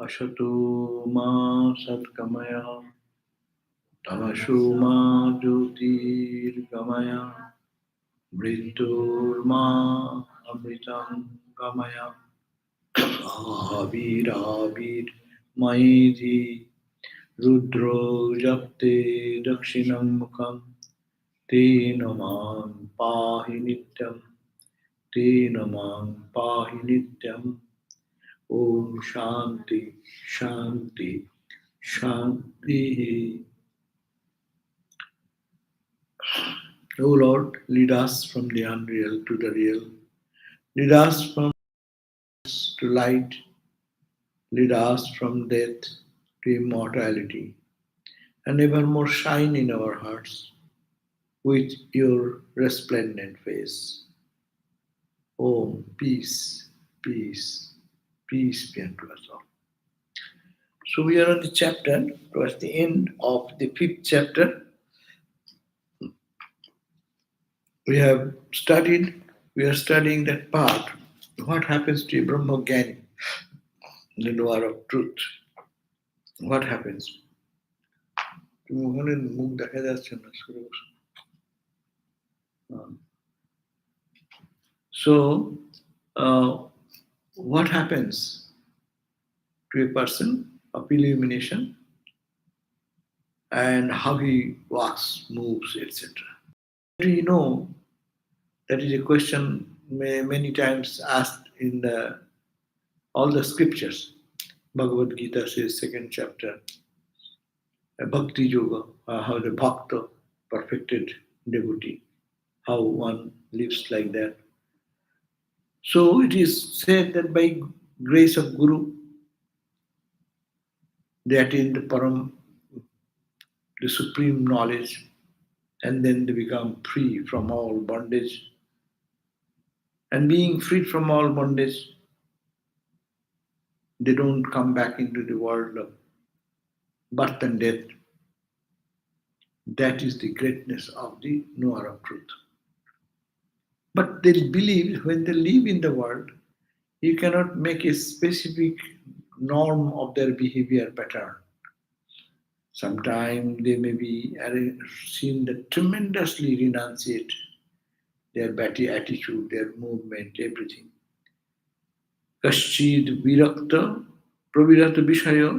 Ashato ma satkamaya, tamasho ma jyotirgamaya, mrityurma amritam gamaya, ahabir maiti rudro japte dakshinam mukham, tena man pahi nityam, tena man pahi nityam. Om Shanti, Shanti, Shanti. O Lord, lead us from the unreal to the real. Lead us from to light. Lead us from death to immortality. And evermore shine in our hearts with your resplendent face. Om, peace, peace, peace be unto us all. So we are on the chapter, towards the end of the fifth chapter. We have studied, we are studying that part. What happens to a Brahmogyan, the knower of truth? What happens? তুমি ওখানে মুখ দেখা যাচ্ছে না, সরে বসো। So, what happens to a person of illumination and how he walks, moves, etc. Do you know that is a question many times asked in all the scriptures. Bhagavad Gita says, second chapter, Bhakti Yoga, how the Bhakta, perfected devotee, how one lives like that. So it is said that by grace of Guru, they attain the Param, the supreme knowledge, and then they become free from all bondage. And being freed from all bondage, they don't come back into the world of birth and death. That is the greatness of the knower of truth. But they believe when they live in the world, you cannot make a specific norm of their behavior pattern. Sometimes they may be seen that tremendously renunciate their bad attitude, their movement, everything. Kaschid virakta pravirata vishayo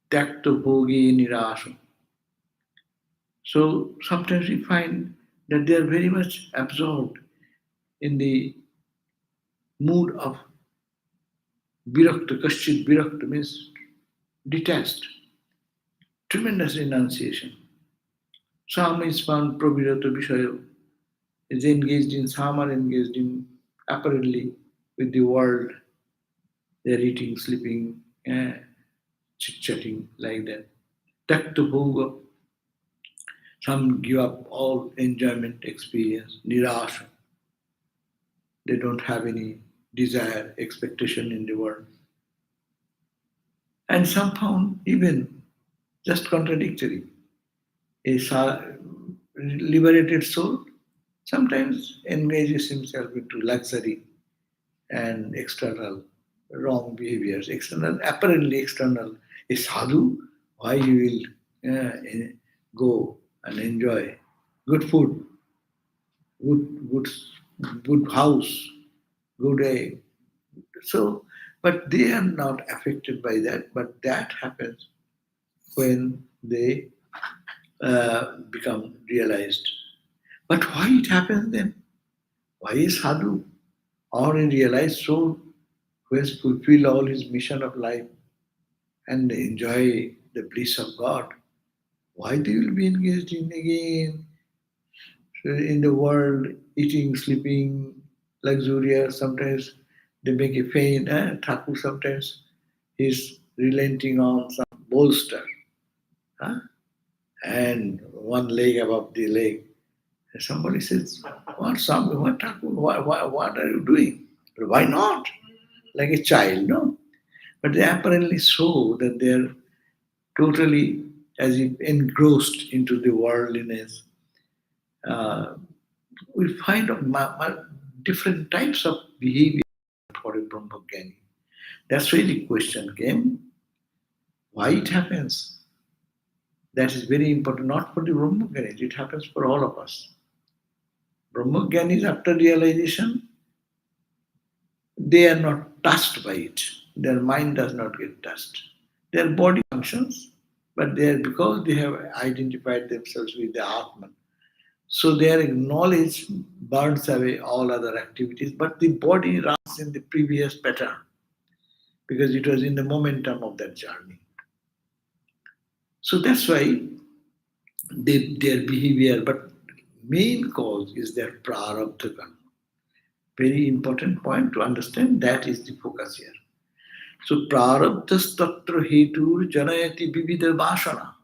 tyakta bhogi nirasha. So sometimes we find that they are very much absorbed in the mood of virakta. Kaschid virakta means detached, tremendous renunciation. Some is found pravirata vishayo, is engaged in, some are engaged in apparently with the world. They are eating, sleeping, chit-chatting like that. Takta bhoga. Some give up all enjoyment experience, nirasha. They don't have any desire, expectation in the world. And some found even just contradictory. A liberated soul sometimes engages himself into luxury and external wrong behaviors, external, apparently external. A sadhu, why he will go and enjoy good food, good, good house, good day. So, but they are not affected by that. But that happens when they become realized. But why it happens then? Why is sadhu or a realized soul who has fulfilled all his mission of life and enjoy the bliss of God, why they will be engaged in again in the world, eating, sleeping, luxurious? Sometimes they make a feint. Thakur sometimes is relenting on some bolster, huh? And one leg above the leg. And somebody says, what Thakur, what are you doing? Why not? Like a child, no? But they apparently show that they're totally as if engrossed into the worldliness. We find different types of behavior for a Brahmajnani. That's why the question came, why it happens? That is very important, not for the Brahmaganis, it happens for all of us. Brahmaganis, after realization, they are not touched by it. Their mind does not get touched. Their body functions, but they are because they have identified themselves with the Atman. So their knowledge burns away all other activities, but the body runs in the previous pattern because it was in the momentum of that journey. So that's why their behavior, but main cause is their prarabdha karma. Very important point to understand. That is the focus here. So prarabdhastatra hetur janayati vividha vasana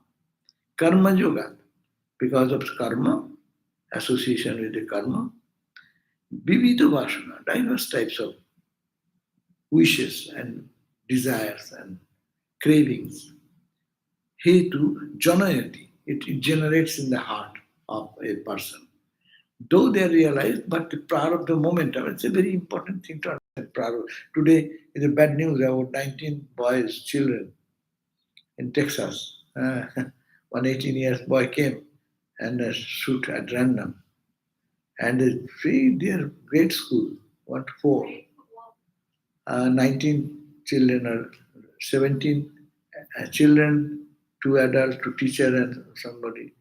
karma yoga. Because of karma, association with the karma, vividha vasana, diverse types of wishes and desires and cravings. Hetu janayati, it generates in the heart of a person. Though they are realized, but the prarabdha momentum, it's a very important thing to understand. Prarabdha. Today is a bad news about 19 boys, children in Texas. One 18 years boy came and shoot at random. And they are grade school, 1 to 4. 19 children or 17 children, 2 adults, 2 teacher and somebody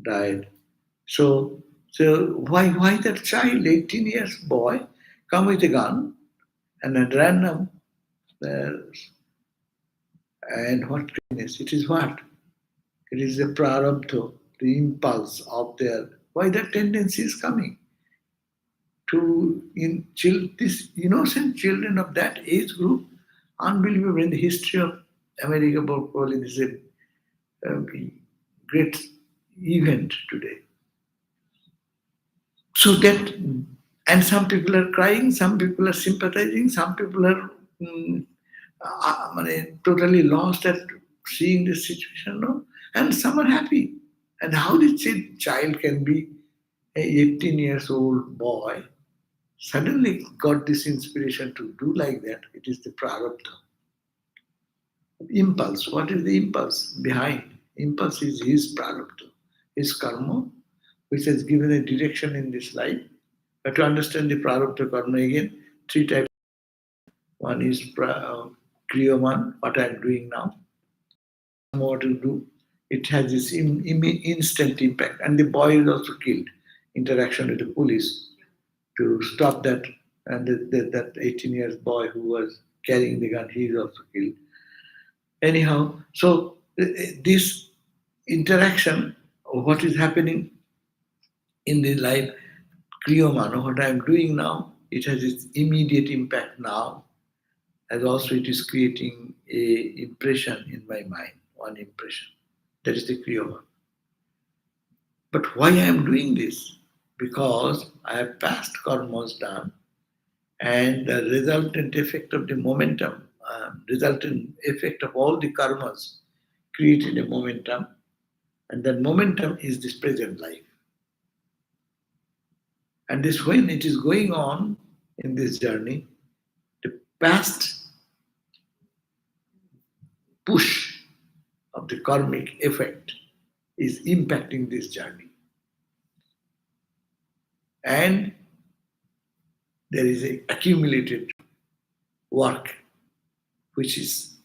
died. So why that child, 18 years boy, come with a gun and at random, uh, and what craziness? It is what? It is the prarabdha, the impulse of their, why that tendency is coming to this innocent children of that age group, unbelievable in the history of America, probably this is a great event today. So that, and some people are crying, some people are sympathizing, some people are totally lost at seeing this situation, no? And some are happy. And how this child can be a 18 years old boy suddenly got this inspiration to do like that? It is the prarabdha. Impulse. What is the impulse behind? Impulse is his prarabdha, his karma, which has given a direction in this life. But to understand the prarabdha karma again, 3 types. One is kriyaman, what I am doing now. More to do. It has this instant impact. And the boy is also killed. Interaction with the police to stop that. And that 18 years boy who was carrying the gun, he is also killed. Anyhow, so this interaction of what is happening in the life, kriyamana, what I am doing now, it has its immediate impact now, as also it is creating a impression in my mind, one impression. That is the kriyamana. But why I am doing this? Because I have past karmas done, and the resultant effect of the momentum, resultant effect of all the karmas created a momentum, and that momentum is this present life. And this, when it is going on in this journey, the past push of the karmic effect is impacting this journey. And there is a accumulated work which is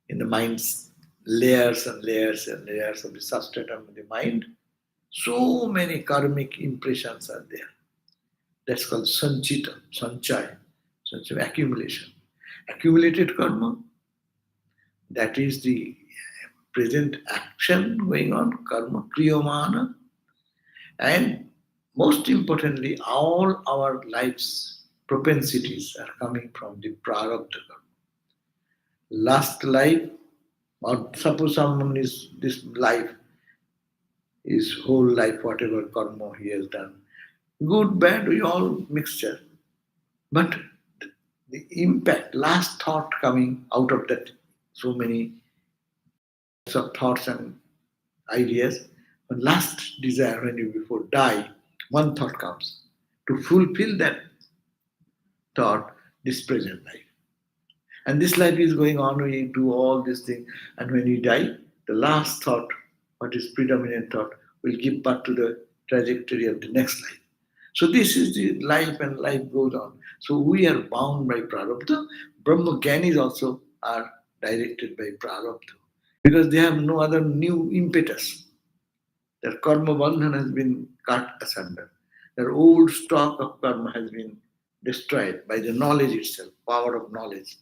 in the mind's layers and layers and layers of the substratum of the mind. So many karmic impressions are there. That's called sanchita, sanchaya, accumulation. Accumulated karma, that is the present action going on, karma, kriyamana, and most importantly, all our lives' propensities are coming from the prarabdha karma. Last life, or suppose someone is this life, his whole life, whatever karma he has done, good, bad, we all mixture. But the impact, last thought coming out of that, so many of thoughts and ideas, but last desire when you before die, one thought comes to fulfill that thought, this present life. And this life is going on, we do all these things, and when we die, the last thought, what is predominant thought, will give birth to the trajectory of the next life. So this is the life, and life goes on. So we are bound by prarabdha. Brahma Gyanis also are directed by prarabdha because they have no other new impetus. Their karma bandhan has been cut asunder. Their old stock of karma has been destroyed by the knowledge itself, power of knowledge.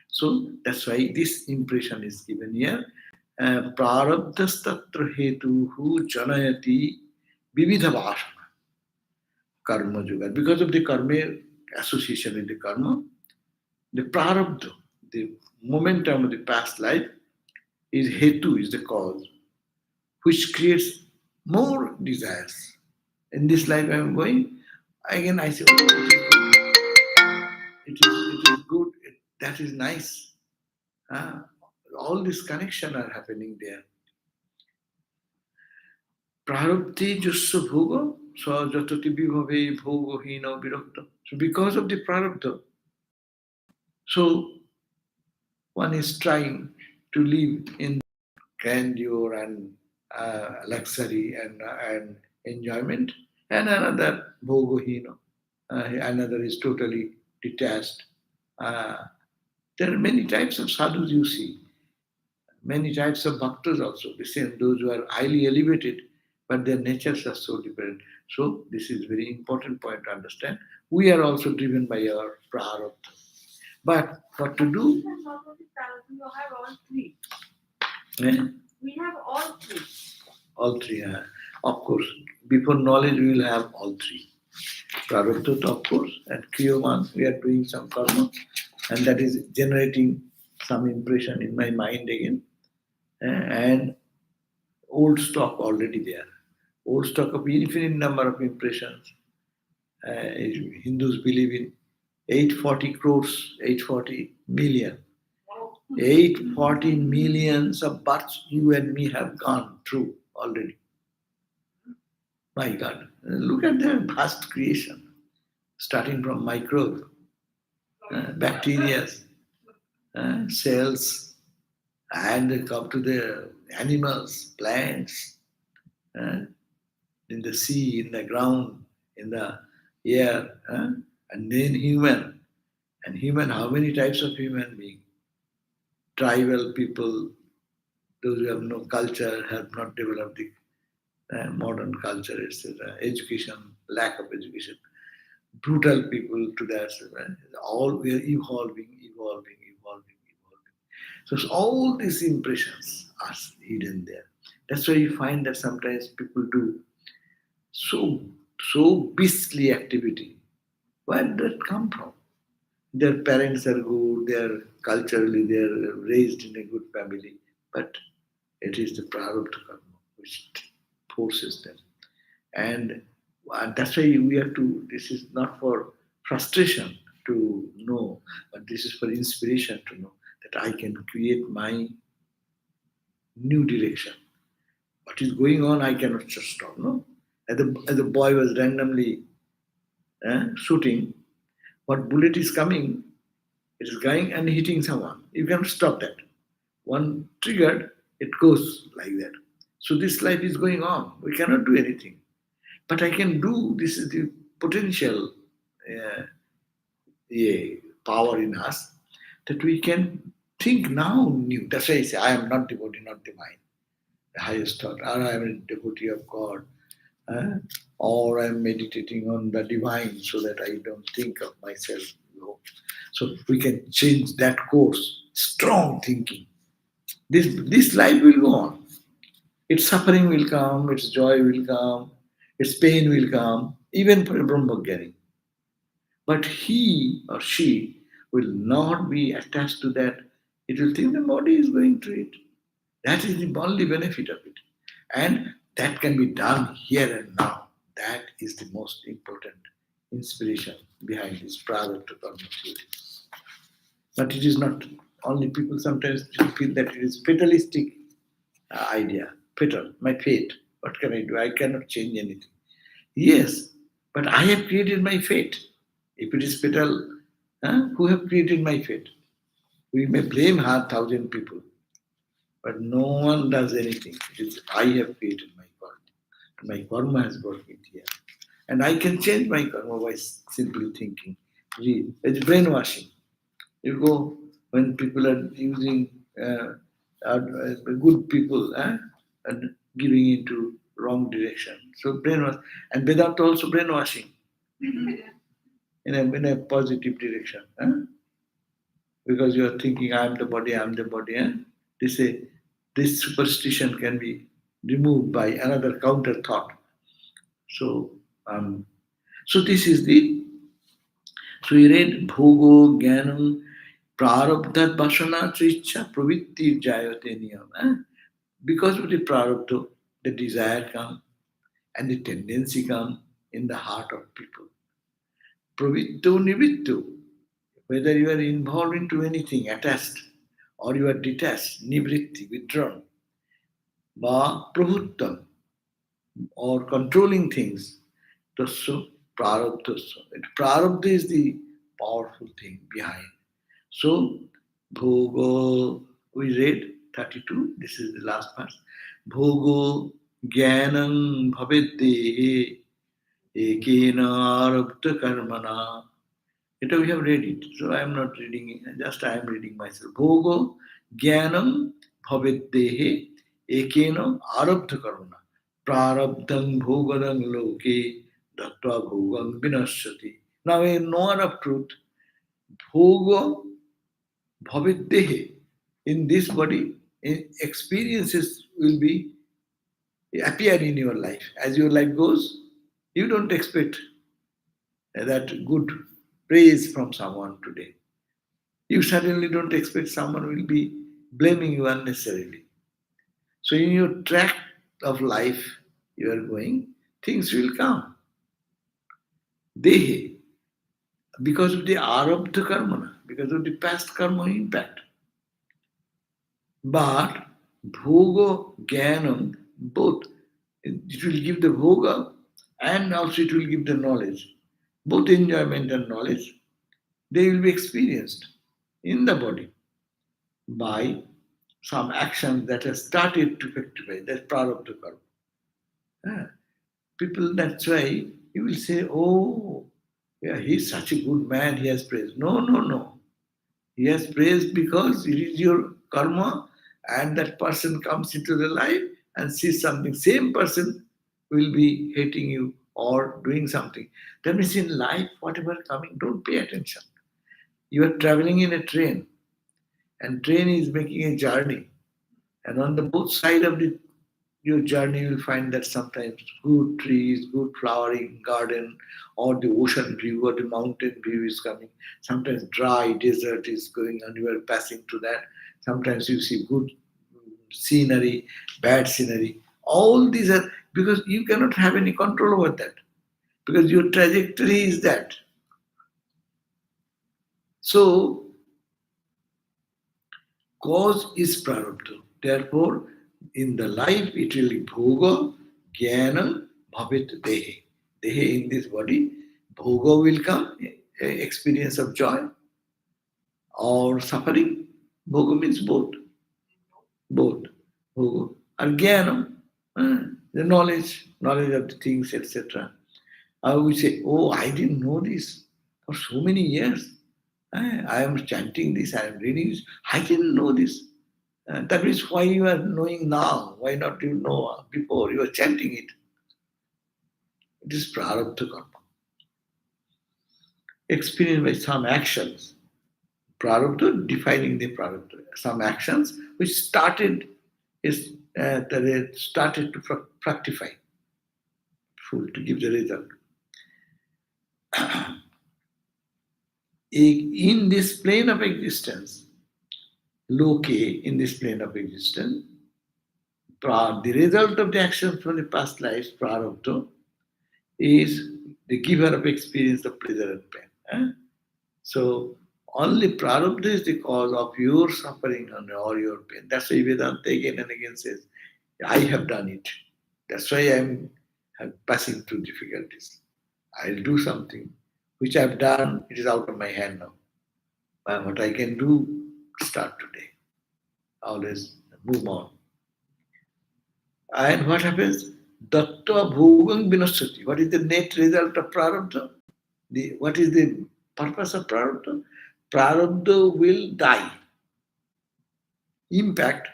So that's why this impression is given here. Prarabdhastatra hetuhu janayati vividha vasana karma yoga. Because of the karma association with the karma, the prarabdha, the momentum of the past life, is hetu, is the cause, which creates more desires. In this life I am going, again I say, oh, it is good, that is nice. All this connection are happening there. Prarabdhe jasya bhoga sajatati vibhave bhogohina virakta. So because of the prarabdha, so one is trying to live in grandeur and luxury and enjoyment, and another bhogohina, another is totally detached. Uh, there are many types of sadhus you see, many types of bhaktas also, the same, those who are highly elevated, but their natures are so different. So this is very important point to understand. We are also driven by our prarabdha. But what to do? We have all three. Eh? We have all three. All three, of course. Before knowledge, we will have all three. Prarabdha, of course, and Kriyaman, we are doing some karma, and that is generating some impression in my mind again. And old stock already there. Old stock of infinite number of impressions. Hindus believe in 840 crores, 840 million. 840 millions of births you and me have gone through already. My God, look at their vast creation, starting from microbes, bacteria, cells, and they come to the animals, plants, uh, in the sea, in the ground, in the air, and then human. And human, how many types of human being? Tribal people, those who have no culture, have not developed the modern culture, etc. Education, lack of education. Brutal people to that. All we are evolving, evolving, evolving, evolving. So all these impressions are hidden there. That's why you find that sometimes people do so beastly activity. Where did that come from? Their parents are good, they are culturally they are raised in a good family, but it is the prarabdha karma which forces them. And that's why we have to, this is not for frustration to know, but this is for inspiration to know that I can create my new direction. What is going on, I cannot just stop. No? As the boy was randomly shooting, what bullet is coming, it is going and hitting someone. You cannot stop that. One triggered, it goes like that. So this life is going on. We cannot do anything. But I can do, this is the potential uh, power in us that we can think now new. That's why I say, I am not devotee, not divine, the highest thought, or I am a devotee of God, uh, or I am meditating on the divine so that I don't think of myself low. So we can change that course. Strong thinking. This life will go on. Its suffering will come, its joy will come, its pain will come, even for a Brahmajnani. But he or she will not be attached to that. It will think the body is going through it. That is the only benefit of it. And that can be done here and now. That is the most important inspiration behind this prarabdha karma theory. But it is not only people sometimes feel that it is fatalistic idea. Fatal, my fate. What can I do? I cannot change anything. Yes, but I have created my fate. If it is fatal, who have created my fate? We may blame 1,000 people, but no one does anything. It is I have created my karma. My karma has brought me here. And I can change my karma by simply thinking. It's brainwashing. You go when people are using good people and giving into wrong direction. So brainwash and Vedanta also brainwashing in a positive direction. Because you are thinking I am the body. They say this superstition can be removed by another counter thought. So um, so this is the so we read bhogo jnanam prarabdha vasana tricha pravitti jayate niyam. Because of the prarabdha, the desire comes and the tendency comes in the heart of people. Pravitto nivitto, whether you are involved into anything, attached, or you are detached, nivritti, withdrawn, ba pravuttam, or controlling things, tasya prarabdhasya. Prarabdha is the powerful thing behind. So, bhogo, we read 32, this is the last verse. Bhogo jnanam bhaveddehe ekena arabdha karmana. It we have read it, so I am not reading it, just I am reading myself. Bhogo jnanam bhaveddehe ekena arabdha karmana. Prarabdham bhogadam loke dattva bhogam vinashyati. Now a knower of truth, bhoga bhaviddehe, in this body, experiences will be appear in your life. As your life goes, you don't expect that good praise from someone today. You suddenly don't expect someone will be blaming you unnecessarily. So in your track of life you are going, things will come. Dehe, because of the arabdha karmana, because of the past karma impact. But bhoga, jnanam, both, it will give the bhoga and also it will give the knowledge. Both enjoyment and knowledge, they will be experienced in the body by some action that has started to fructify. That's prarabdha karma. Ah, people, that's why you will say, oh, yeah, he's such a good man, he has praised. No, no, no. He has praised because it is your karma, and that person comes into the life and sees something. Same person will be hating you or doing something. That means in life, whatever coming, don't pay attention. You are traveling in a train, and train is making a journey. And on the both side of your journey, you will find that sometimes good trees, good flowering garden, or the ocean view or the mountain view is coming. Sometimes dry desert is going and you are passing through that. Sometimes you see good scenery, bad scenery. All these are because you cannot have any control over that because your trajectory is that. So cause is prarabdha. Therefore, in the life it will be bhoga, jnana, bhavit dehe. Dehe in this body, bhoga will come, experience of joy or suffering. Bhoga means both, both. Bhoga. And jnana, the knowledge of the things, etc. I would say, oh, I didn't know this for so many years. I am chanting this, I am reading this. I didn't know this. That is why you are knowing now. Why not you know before? You are chanting it. It is prarabdha karma. Experienced by some actions. Prarabdha, defining the prarabdha. Some actions which started to fructify, full to give the result. In this plane of existence, loke, in this plane of existence, the result of the actions from the past lives, prarabdha, is the giver of experience of pleasure and pain. So only prarabdha is the cause of your suffering and or your pain. That's why Vedanta again and again says, I have done it. That's why I'm passing through difficulties. I'll do something which I've done, it is out of my hand now. What I can do, start today. Always move on. And what happens? Datta bhogang vinasati. What is the net result of prarabdha? What is the purpose of prarabdha? Prarabdha will die. Impact,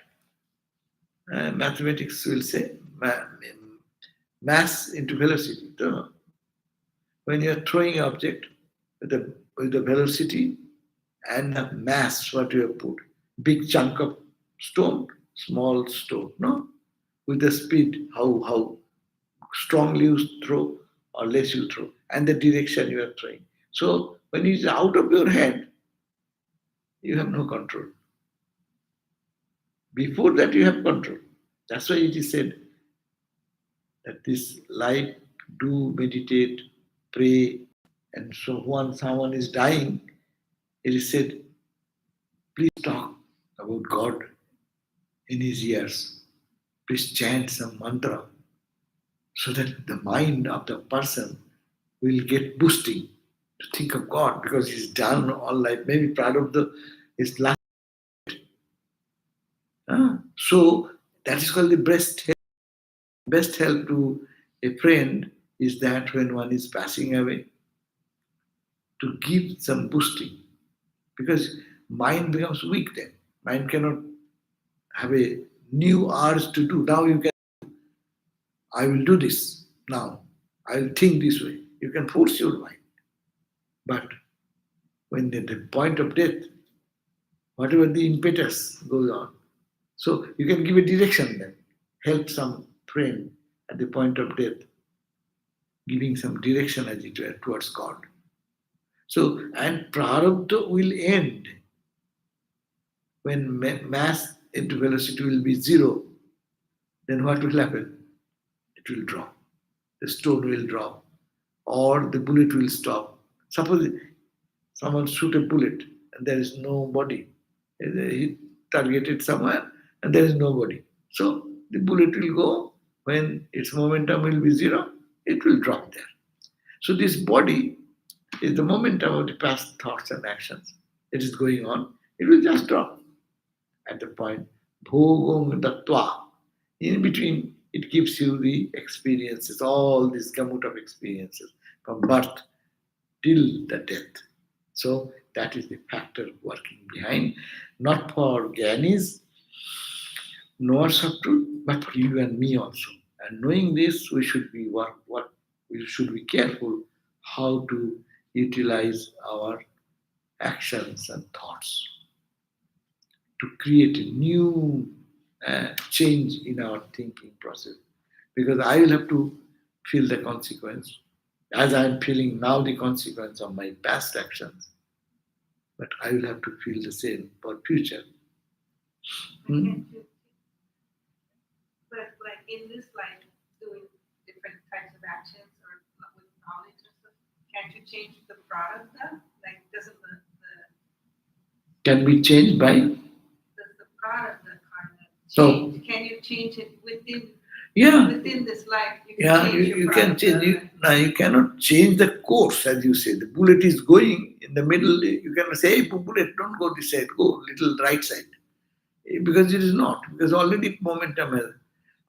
mathematics will say, mass into velocity. Don't know. When you are throwing an object with the velocity and the mass, what you have put, big chunk of stone, small stone, no? With the speed, how strongly you throw or less you throw, and the direction you are throwing. So when it is out of your hand, you have no control. Before that, you have control. That's why it is said that this life do meditate, pray, and so when someone is dying, it is said, please talk about God in his ears. Please chant some mantra so that the mind of the person will get boosting to think of God because he's done all life. Maybe part of the his last. So that is called the best help. Best help to a friend is that when one is passing away, to give some boosting because mind becomes weak then. Mind cannot have a new urge to do. Now you can, I will do this now. I will think this way. You can force your mind. But when at the point of death, whatever the impetus goes on, so you can give a direction then. Help some friend at the point of death, giving some direction as it were towards God. So, and prarabdha will end when mass into velocity will be zero. Then what will happen? It will drop. The stone will drop, or the bullet will stop. Suppose someone shoot a bullet and there is no body. He targeted somewhere and there is no body. So the bullet will go when its momentum will be zero, it will drop there. So this body is the momentum of the past thoughts and actions. It is going on. It will just drop at the point. Bhogong dattva. In between, it gives you the experiences, all this gamut of experiences from birth till the death. So that is the factor working behind, not for Gyanis, knowers of truth, but for you and me also. And knowing this, we should be we should be careful how to utilize our actions and thoughts to create a new change in our thinking process. Because I will have to feel the consequence, as I am feeling now the consequence of my past actions. But I will have to feel the same for future. Hmm? But like in this life, doing different types of actions or with knowledge and stuff, can't you change the product then? Like doesn't Can be changed by does the product the karma so change? Can you change it yeah within this life? You can yeah change you, your you can product. change now you cannot change the course as you say. The bullet is going in the middle. You cannot say, hey, bullet, don't go this side, go little right side. Because it is not, because already momentum has.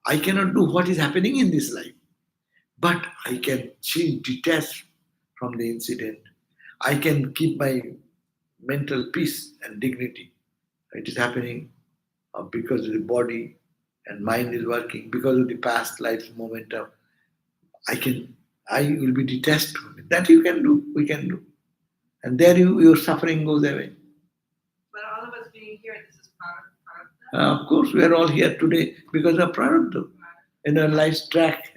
I cannot do what is happening in this life. But I can detach from the incident. I can keep my mental peace and dignity. It is happening because of the body and mind is working, because of the past life's momentum. I will be detached from it. That you can do, we can do. And there your suffering goes away. But all of us being here, this is product. Of course, we are all here today because of Prarabdha. In our life's track.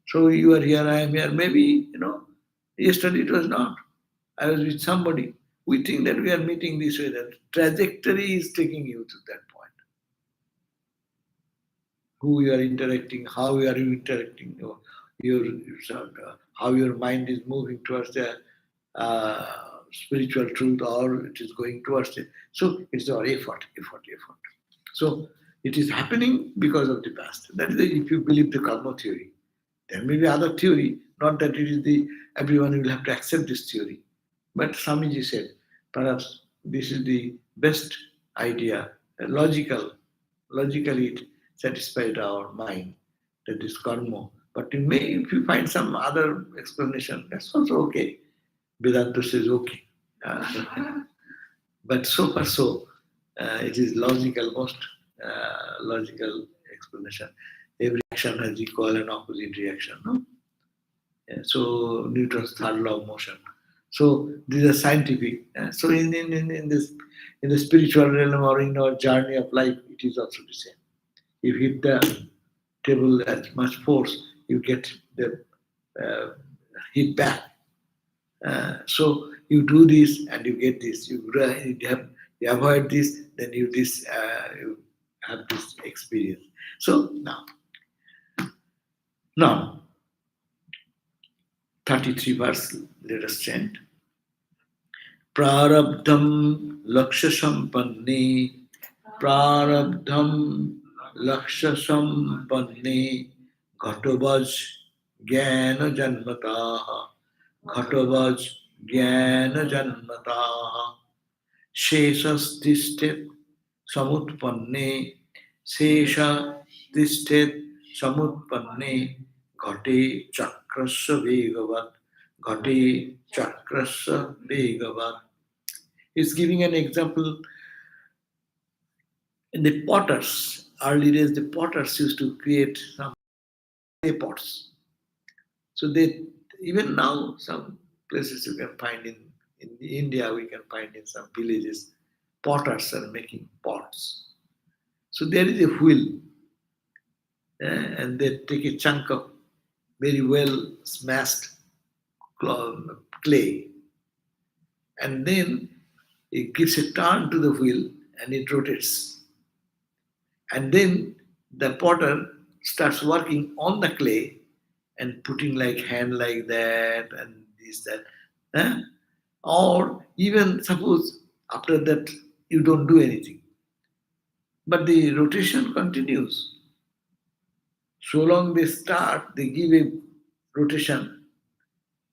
So you are here, I am here. Maybe, yesterday it was not. I was with somebody. We think that we are meeting this way. That trajectory is taking you to that point. Who you are interacting, how you are interacting, how your mind is moving towards the spiritual truth or it is going towards it. So it's our effort. So it is happening because of the past. That is if you believe the karma theory. There may be other theory, not that it is everyone will have to accept this theory. But Swamiji said, perhaps this is the best idea, logically it satisfied our mind that is karma. But you may, if you find some other explanation, that's also okay. Vedanta says okay. But so far so, it is logical, most logical explanation. Every action has equal and opposite reaction. No? Yeah, so Newton's third law of motion. So these are scientific. So in this in the spiritual realm or in our journey of life, it is also the same. If you hit the table at much force, you get the uh, hit back. So you do this and you get this. You avoid this, then you have this experience. So now 33 verse. Let us chant. प्रारब्धं लक्ष्यसम्पन्ने प्रारब्धं लक्ष्यसम्पन्ने घटोबज ज्ञानजन्मताः घटोबज ज्ञानजन्मताः शेषस्तिष्ठित समुत्पन्ने शेषतिष्ठित समुत्पन्ने घटे चक्रस्य वेगवत् घटे चक्रस्य वेगवत्. Is giving an example in the potters. Early days, the potters used to create some clay pots. So they even now some places you can find in India we can find in some villages potters are making pots. So there is a wheel, and they take a chunk of very well smashed clay, and then it gives a turn to the wheel and it rotates. And then the potter starts working on the clay and putting like hand like that and this that. eh? Or even suppose after that you don't do anything, but the rotation continues. So long they start, they give a rotation,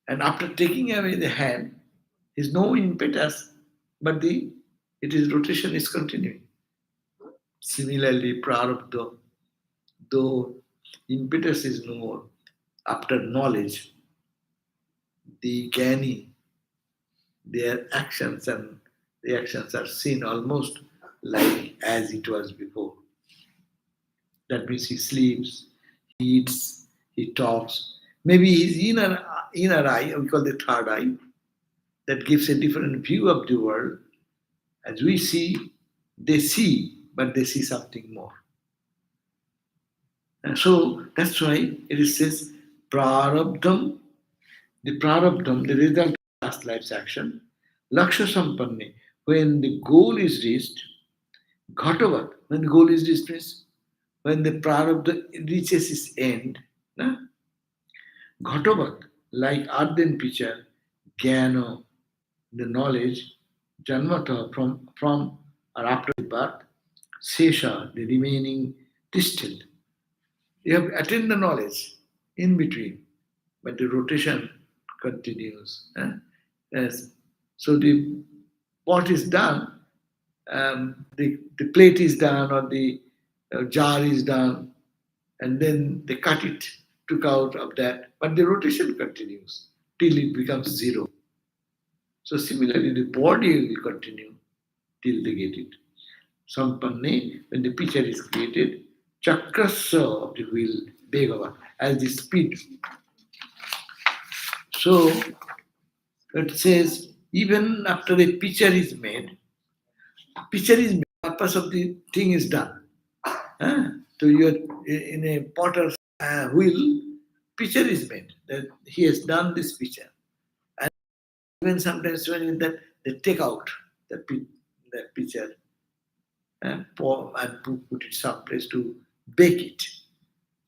and after taking away the hand, is no impetus, but the it is rotation is continuing. Similarly, prarabdha, though impetus is no more, after knowledge, the jnani, their actions and reactions are seen almost like as it was before. That means he sleeps, he eats, he talks. Maybe his inner eye, we call the third eye, that gives a different view of the world. As we see, but they see something more. And so that's why it is says prarabdham, the prarabdham, the result of past life's action, laksha sampanne, when the goal is reached, ghatavat, when the goal is reached, means when the prarabdha reaches its end, na? Ghatavat, like ardent pitcher, jnana, the knowledge, janmata, from or after birth, sesha, the remaining distilled. You have attained the knowledge in between, but the rotation continues. Yes. So the pot is done, the plate is done, or the jar is done, and then they cut it, took out of that, but the rotation continues till it becomes zero. So similarly, the body will continue till they get it. Sampanne, when the picture is created, chakrasa of the wheel, Begava, as the speed. So it says, even after a picture is made, purpose of the thing is done. So you are in a potter's wheel, picture is made that he has done this picture. And even sometimes when that they take out the picture and put it someplace to bake it.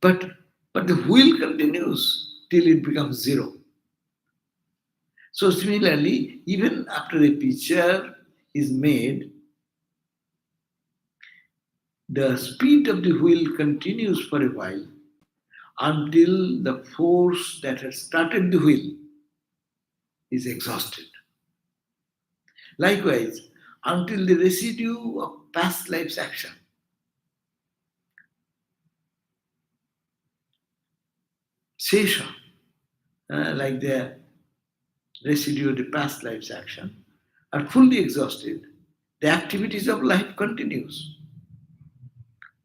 But but the wheel continues till it becomes zero. So similarly, even after a picture is made, the speed of the wheel continues for a while until the force that has started the wheel is exhausted. Likewise, until the residue of past life's action, Sesha, like the residue of the past life's action, are fully exhausted, the activities of life continues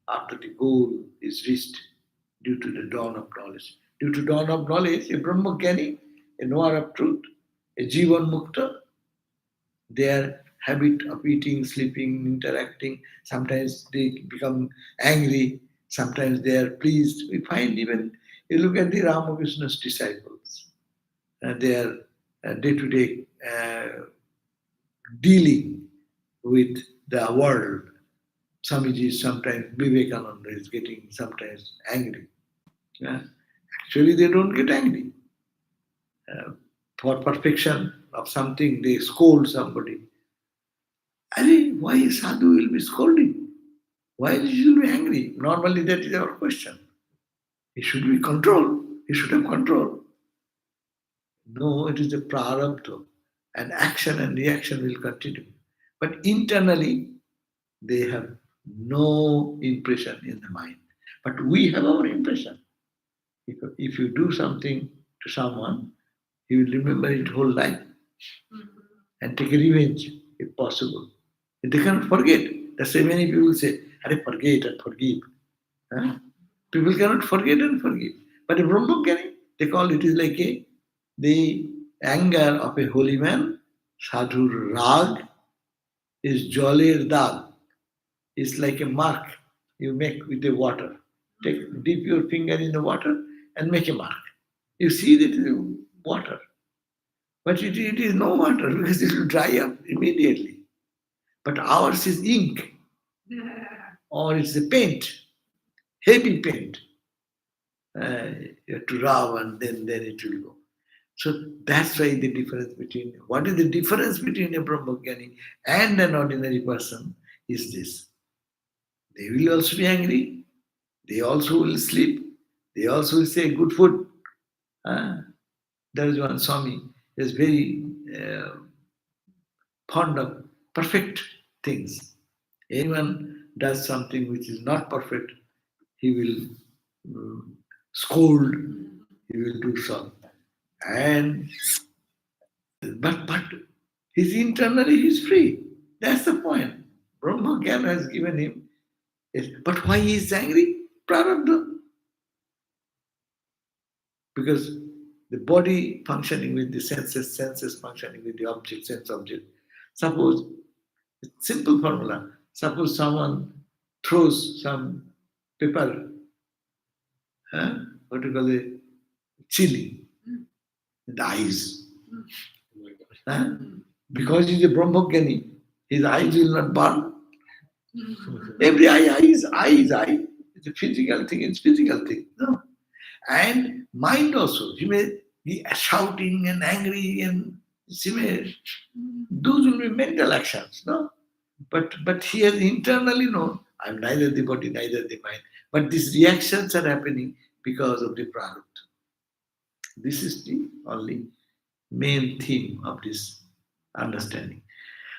after the goal is reached due to the dawn of knowledge. Due to dawn of knowledge, a Brahmagyani, a knower of truth, a Jivan Mukta, their habit of eating, sleeping, interacting, sometimes they become angry, sometimes they are pleased. We find even, you look at the Ramakrishna's disciples, their day to day dealing with the world. Swamiji sometimes, Vivekananda is getting sometimes angry. Yeah. Actually, they don't get angry. Uh, for perfection of something, they scold somebody. Why sadhu will be scolding? Why he should be angry? Normally, that is our question. He should be controlled. He should have control. No, it is a prarabdha, and action and reaction will continue. But internally, they have no impression in the mind. But we have our impression. If you do something to someone, he will remember it whole life and take a revenge if possible. They cannot forget. That's why many people say, forget and forgive. Huh? People cannot forget and forgive. But a Brahmajnani, they call it is like the anger of a holy man, sadhu rag, is jolir dag. It's like a mark you make with the water. Dip your finger in the water and make a mark. You see that it is water. But it is no water because it will dry up immediately. But ours is ink or it's a paint, heavy paint. You have to rub and then it will go. So that's why the difference between what is the difference between a Brahmajnani and an ordinary person is this. They will also be angry, they also will sleep, they also will say good food. There is one Swami, he is very fond of perfect things. Anyone does something which is not perfect, he will scold, he will do so. And but he's internally he's free. That's the point. Brahma Gyan has given him. But why he is angry? Prarabdha. Because the body functioning with the senses, senses functioning with the object, sense object. Suppose, simple formula, suppose someone throws some pepper, what do you call it, chili, in the eyes. Huh? Because he's a Brahmajnani, his eyes will not burn. Every eye is eye. It's a physical thing, it's physical thing. No. And mind also. He may be shouting and angry and she may, those will be mental actions, no? But he has internally known, I'm neither the body, neither the mind. But these reactions are happening because of the prarabdha. This is the only main theme of this understanding.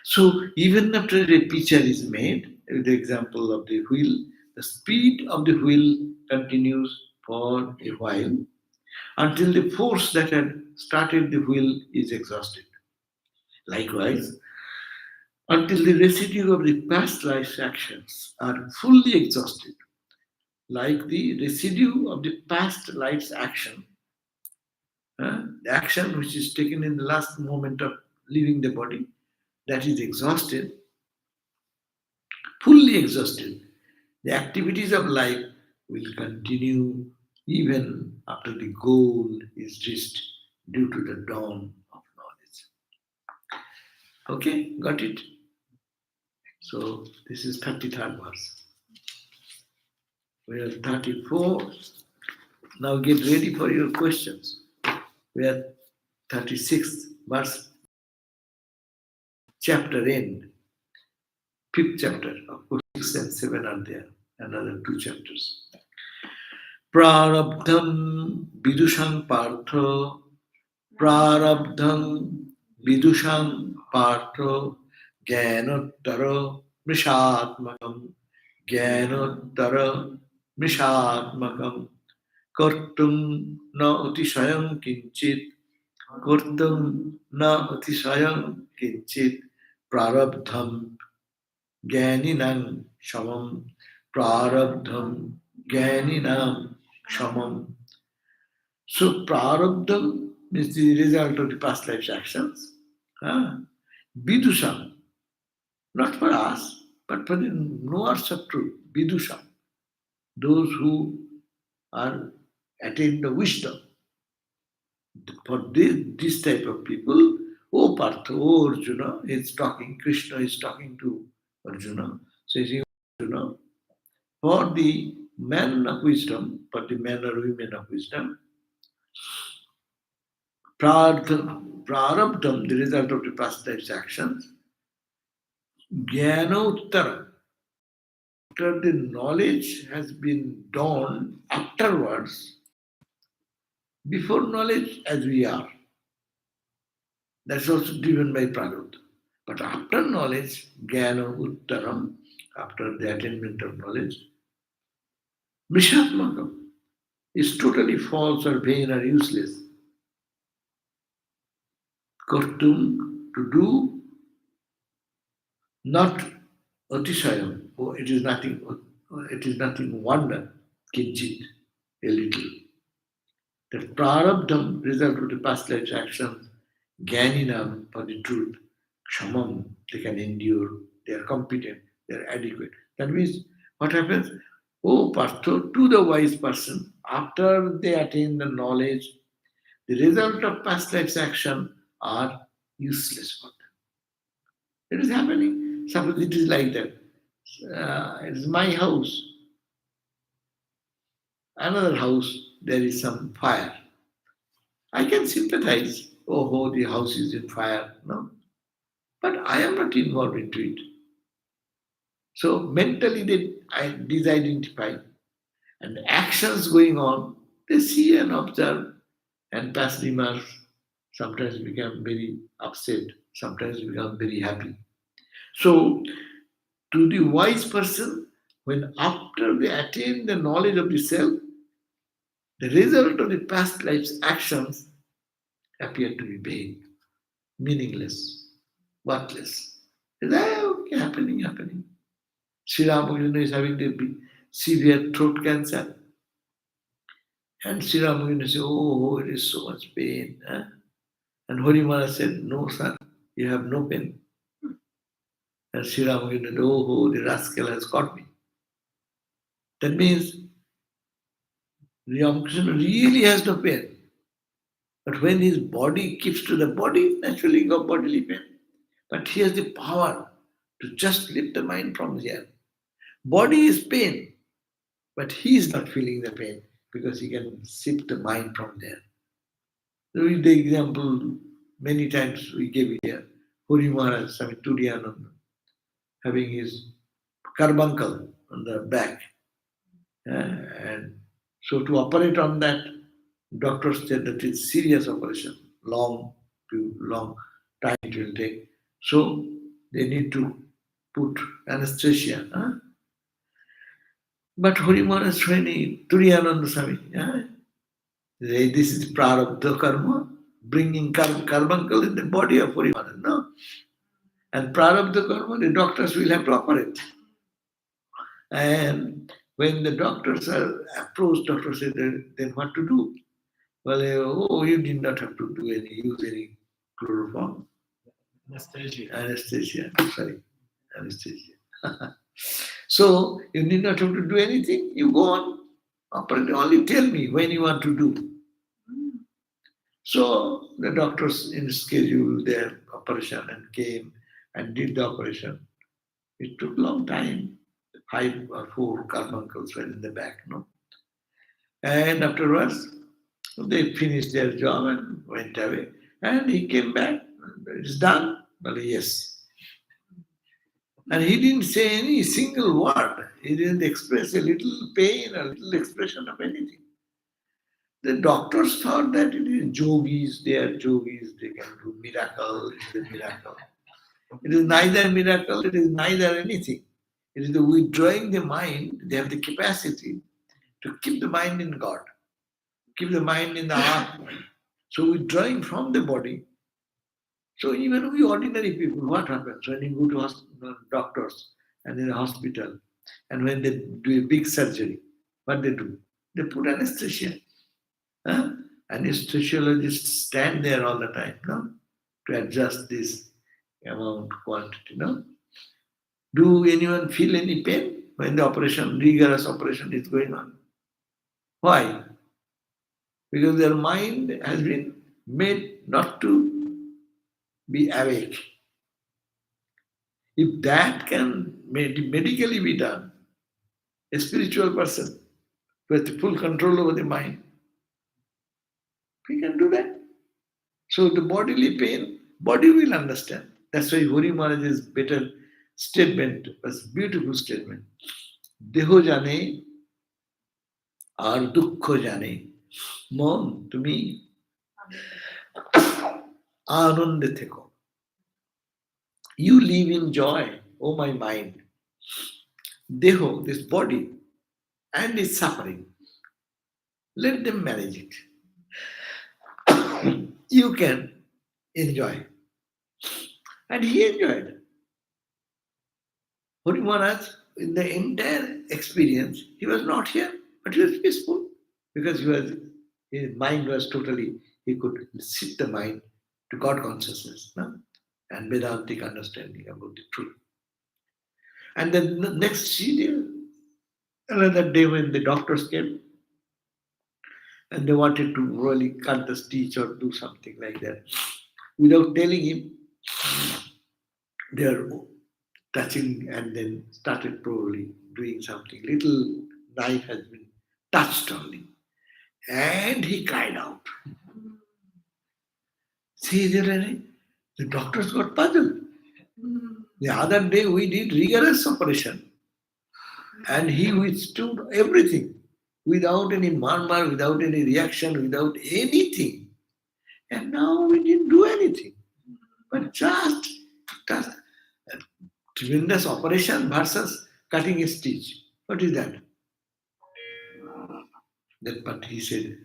So even after a picture is made, with the example of the wheel, the speed of the wheel continues for a while until the force that had started the wheel is exhausted. Likewise, until the residue of the past life's actions are fully exhausted, like the residue of the past life's action, the action which is taken in the last moment of leaving the body, that is exhausted, fully exhausted. The activities of life will continue even after the goal is reached due to the dawn of knowledge. Okay, got it? So this is 33rd verse. We are 34. Now get ready for your questions. We are 36th verse, chapter end. Fifth chapter. Of course, 6 and 7 are there. Another 2 chapters. Prarabdham vidusham partha. Prarabdham vidusham partha. Gyanottara Mishatmakam Gyanottara Mishatmakam Kartum na Atishayam Kinchit Kurtum na Atishayam Kinchit Prarabdham Jnaninam Shamam Prarabdham Jnaninam Shamam. So Prarabdham is the result of the past life's actions. Ah, Vidusham, not for us, but for the knowers of truth. Vidusham, those who are attain the wisdom. For this type of people, oh Partha, oh Arjuna, is talking, Krishna is talking to Arjuna, says, Arjuna, for the men of wisdom, for the men or women of wisdom, prarabdham, the result of the past life's actions, jnanottaram, after the knowledge has been dawned afterwards, before knowledge as we are, that's also driven by prarabdha. But after knowledge, jnana uttaram, after the attainment of knowledge, mishatmakam is totally false or vain or useless. Kartum, to do, not atishayam, oh, it is nothing wonder, kinchit, a little. That prarabdham, result of the past life's actions, jnaninam, for the truth, kshamam, they can endure, they are competent, they are adequate. That means what happens? Oh, Partho, to the wise person, after they attain the knowledge, the result of past life's action are useless for them. It is happening. Suppose it is like that. It is my house, another house, there is some fire. I can sympathize. Oh, the house is in fire. No. But I am not involved into it. So mentally they disidentify and actions going on, they see and observe and pass remarks, sometimes become very upset, sometimes become very happy. So to the wise person, when after they attain the knowledge of the self, the result of the past life's actions appear to be vain, meaningless, worthless. It's okay, happening. Sri Ramakrishna is having the severe throat cancer. And Sri Ramakrishna said, oh, it is so much pain. Huh? And Hari Maharaj said, no, sir, you have no pain. And Sri Ramakrishna said, oh, the rascal has caught me. That means Ramakrishna really has no pain. But when his body keeps to the body, naturally got bodily pain. But he has the power to just lift the mind from here. Body is pain, but he is not feeling the pain because he can shift the mind from there. So the example many times we gave here. Hari Maharaj, Swami Turiyananda, having his carbuncle on the back. And so to operate on that, doctors said that it's serious operation, long time it will take. So they need to put anesthesia. But Hari Maharaj, when Turiyananda Swami, this is prarabdha karma, bringing carbuncle in the body of Hari Maharaj, no? And prarabdha karma, the doctors will have to operate. And when the doctors are approached, doctors say, then what to do? Well, you did not have to use any chloroform. Anesthesia, sorry, anesthesia. So you need not have to do anything. You go on, operate. Only tell me when you want to do. So the doctors scheduled their operation and came and did the operation. It took a long time. 5 or 4 carbuncles were in the back, no? And afterwards, they finished their job and went away. And he came back. It's done. Well, yes. And he didn't say any single word. He didn't express a little pain, a little expression of anything. The doctors thought that it is yogis, they are yogis, they can do miracle, it's a miracle. It is neither miracle, it is neither anything. It is the withdrawing the mind, they have the capacity to keep the mind in God, keep the mind in the Atma. So withdrawing from the body. So even we ordinary people, what happens when you go to doctors and in the hospital, and when they do a big surgery, what they do? They put anesthesia. Huh? Anesthesiologists stand there all the time, no? To adjust this amount, quantity, no? Do anyone feel any pain when the operation, rigorous operation is going on? Why? Because their mind has been made not to be awake. If that can medically be done, a spiritual person with full control over the mind, we can do that. So the bodily pain, body will understand. That's why Hori Maharaj's better statement was beautiful statement. দেহ জানে আর দুঃখ জানে মন তুমি আনন্দে থেকো. You live in joy, oh my mind. Deho, this body, and its suffering. Let them manage it. You can enjoy. And he enjoyed. Hari Maharaj, in the entire experience, he was not here, but he was peaceful because his mind was totally, he could sit the mind to God consciousness, no? And Vedantic understanding about the truth. And then the next another day when the doctors came and they wanted to really cut the stitch or do something like that, without telling him, they are touching and then started probably doing something. Little knife has been touched only. And he cried out. See, the doctors got puzzled. The other day we did rigorous operation and he withstood everything without any murmur, without any reaction, without anything. And now we didn't do anything. But just a tremendous operation versus cutting a stitch. What is that? Then, but he said,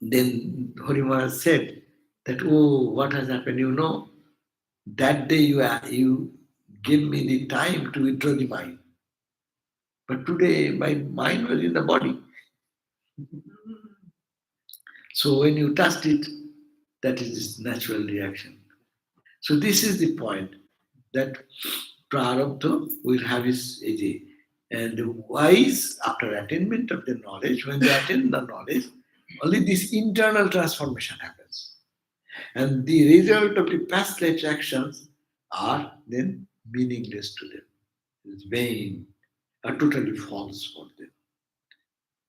then Harimara said that, oh, what has happened? You know, that day you gave me the time to withdraw the mind. But today my mind was in the body. So when you touched it, that is its natural reaction. So this is the point that Prarabdha will have his age. And the wise, after attainment of the knowledge, when they attain the knowledge, only this internal transformation happens. And the result of the past life actions are then meaningless to them. It's vain, are totally false for them.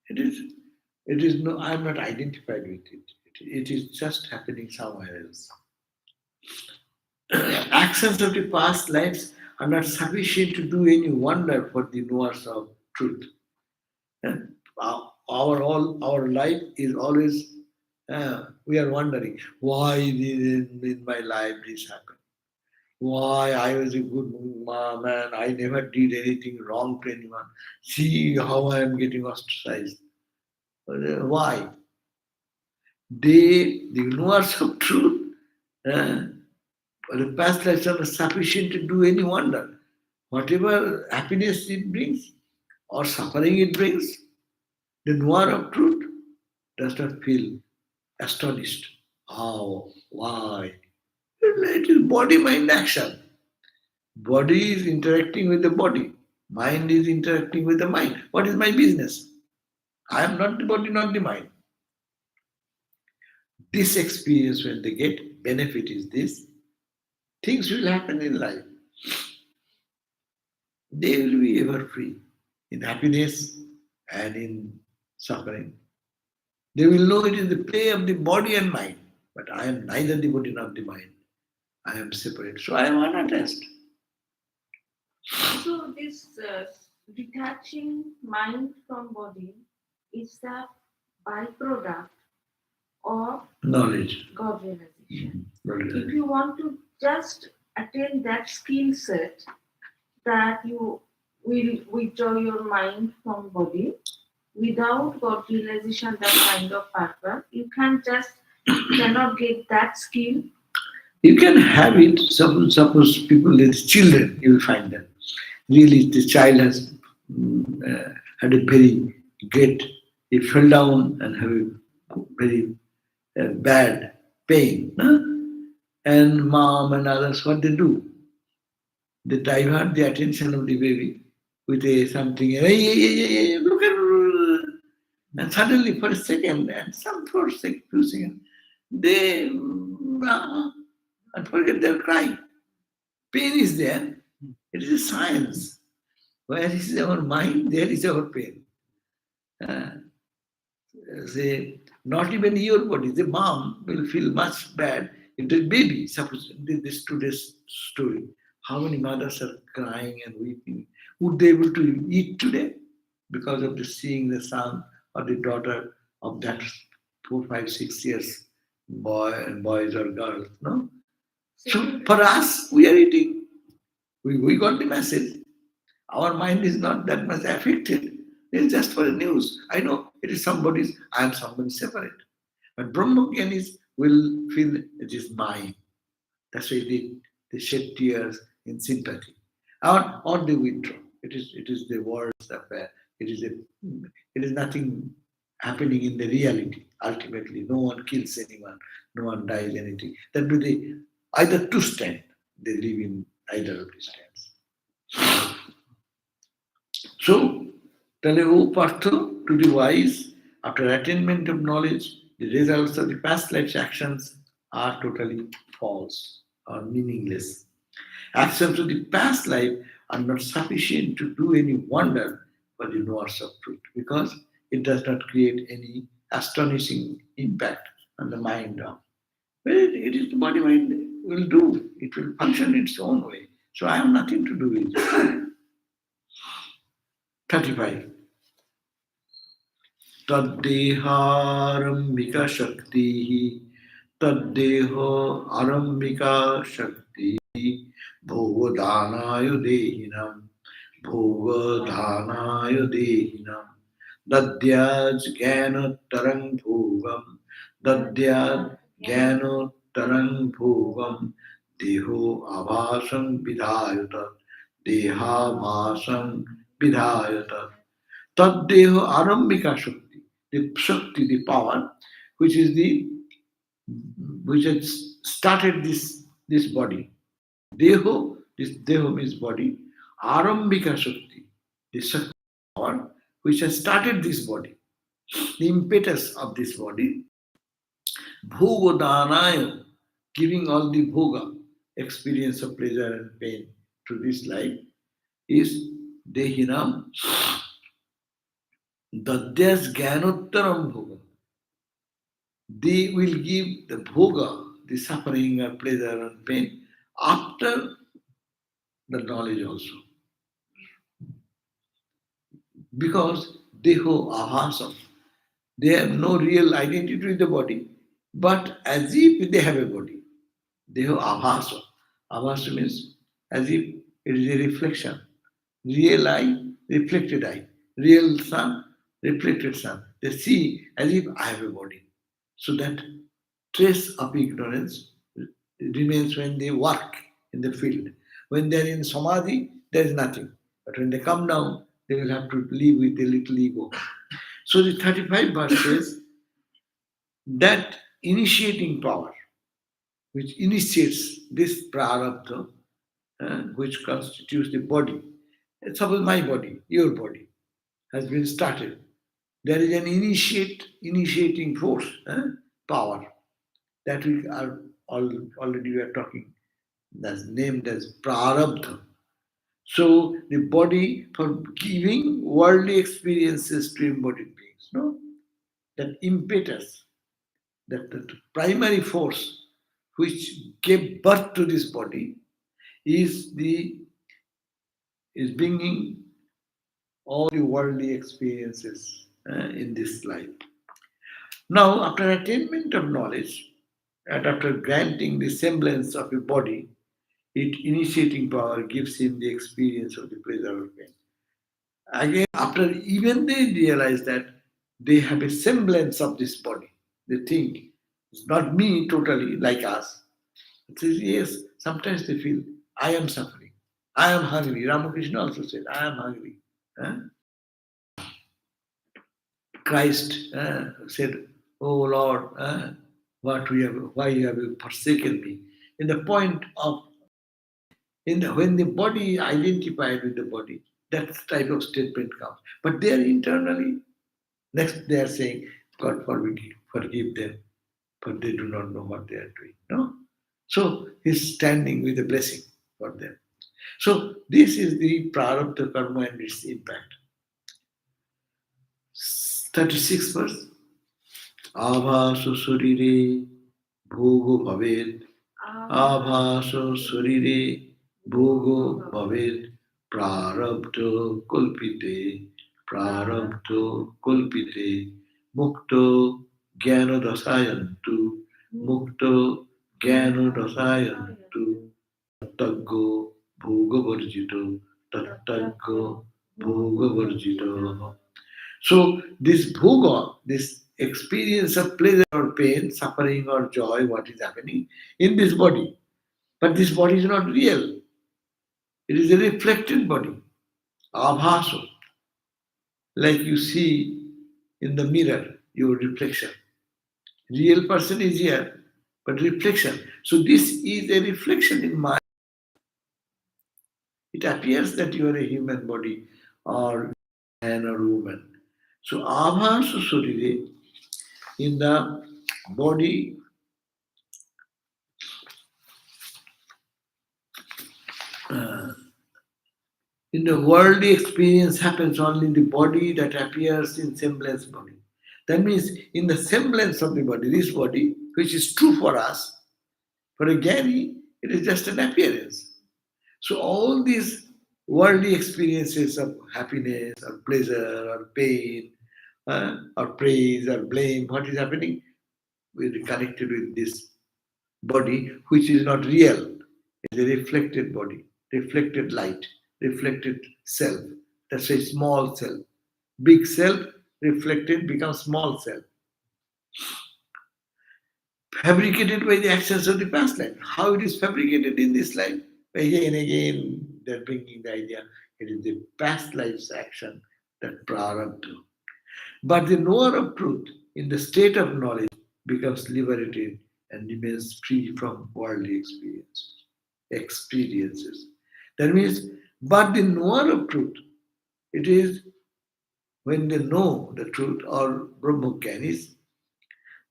It is no, I'm not identified with it. It is just happening somewhere else. Actions of the past lives are not sufficient to do any wonder for the knowers of truth. And our life is always we are wondering why in my life this happened. Why I was a good man, I never did anything wrong to anyone. See how I am getting ostracized. Why? The knowers of truth, the past lives are not sufficient to do any wonder. Whatever happiness it brings or suffering it brings, the knower of truth does not feel astonished. How? Why? It is body-mind action. Body is interacting with the body. Mind is interacting with the mind. What is my business? I am not the body, not the mind. This experience, when they get, benefit is this. Things will happen in life. They will be ever free in happiness and in suffering. They will know it is the play of the body and mind. But I am neither the body nor the mind. I am separate. So I am unattached. So this detaching mind from body is the byproduct of Knowledge. God realization. Knowledge. If you want to just attain that skill set that you will withdraw your mind from body without God realization, that kind of pattern. You can just cannot get that skill. You can have it. Suppose people, the children, you will find them. Really, the child has had a very great, he fell down and have a very bad pain. No? And mom and others, what they do? They divert the attention of the baby with a something, hey, hey, hey, hey, hey, look at, and suddenly for a second, and some for a few seconds, they and forget their cry. Pain is there. It is a science. Where is our mind, there is our pain. Uh, say, not even your body. The mom will feel much bad if the baby, suppose this today's story, how many mothers are crying and weeping? Would they able to eat today because of the seeing the son or the daughter of that 4, 5, 6 years boy and boys or girls? No. So for us, we are eating. We got the message. Our mind is not that much affected. It's just for the news. I know it is somebody's, I am somebody separate. But Brahmagyanis will feel it is mine. That's why they shed tears in sympathy. Or they withdraw. It is the world's affair. It is nothing happening in the reality. Ultimately, no one kills anyone, no one dies anything. That be the either two stand. They live in either of the stands. So, তাহলে ও Partha to the wise, after attainment of knowledge, the results of the past life's actions are totally false or meaningless. Actions of the past life are not sufficient to do any wonder for the knowers of truth because it does not create any astonishing impact on the mind. Well, it is the body mind will do. It will function its own way. So I have nothing to do with it. 35. तद्देहारंभिका शक्ति तद्देहो आरंभिका शक्ति भोगदानाय देहिनम भोगदानाय देहिनम दद्याज ज्ञानोत्तरं भोगम दद्याज ज्ञानोत्तरं भोगम देहो आभासं विधायत देहाभासं विधायत Taddeho arambika shakti, the shakti, the power, which is the which has started this body. Deho, this deho means body. Arambika shakti, the shakti power, which has started this body. The impetus of this body. Bhogodanaya, giving all the bhoga, experience of pleasure and pain to this life, is dehinam dadyas jnanottaram bhoga. They will give the bhoga, the suffering or pleasure and pain, after the knowledge also. Because deho avasam, they have no real identity with the body, but as if they have a body. Deho avasam. Avasam means as if it is a reflection. Real eye, reflected eye. Real sun, reflected sun. They see as if I have a body. So that trace of ignorance remains when they work in the field. When they are in samadhi, there is nothing. But when they come down, they will have to live with a little ego. So the 35 verse says that initiating power, which initiates this prarabdha, which constitutes the body. Suppose my body, your body, has been started. There is an initiating force, power, that we are already we are talking. That's named as prarabdha. So the body for giving worldly experiences to embodied beings, no? That impetus, that the primary force which gave birth to this body is bringing all the worldly experiences in this life. Now, after attainment of knowledge, And after granting the semblance of a body, its initiating power gives him the experience of the pleasure or pain. Again, after even they realize that they have a semblance of this body, they think it's not me totally like us. It says, yes, sometimes they feel, I am suffering. I am hungry. Ramakrishna also said, I am hungry. Huh? Christ said, "Oh Lord, why you have forsaken me?" In the point of when the body is identified with the body, that type of statement comes. But they are internally, next they are saying, "God forgive them, for they do not know what they are doing." No, so he's standing with a blessing for them. So this is the prarabdha karma and its impact. 36th verse. आभास शरीरे भोगो भवेत् आभास शरीरे भोगो भवेत् प्रारब्ध कल्पिते प्रारब्ध कल्पिते मुक्तो ज्ञान रसायन्तु मुक्तो ज्ञान रसायन्तु तत्तज्ञो भोगवर्जितो तत्तज्ञो भोगवर्जितो. So this bhoga, this experience of pleasure or pain, suffering or joy, what is happening in this body. But this body is not real. It is a reflected body. Abhaso. Like you see in the mirror, your reflection. Real person is here, but reflection. So this is a reflection in mind. It appears that you are a human body or man or woman. So abhaso surire, in the body, in the worldly experience happens only in the body that appears in semblance body. That means in the semblance of the body, this body, which is true for us, for a Gary, it is just an appearance. So all these worldly experiences of happiness or pleasure or pain or praise or blame, what is happening? We are connected with this body which is not real. It's a reflected body, reflected light, reflected self. That's a small self. Big self reflected becomes small self. Fabricated by the actions of the past life. How it is fabricated in this life? Again, again, they're bringing the idea. It is the past life's action that prarabdha. But the knower of truth in the state of knowledge becomes liberated and remains free from worldly experiences. That means, but the knower of truth, it is when they know the truth or Brahmogyanis,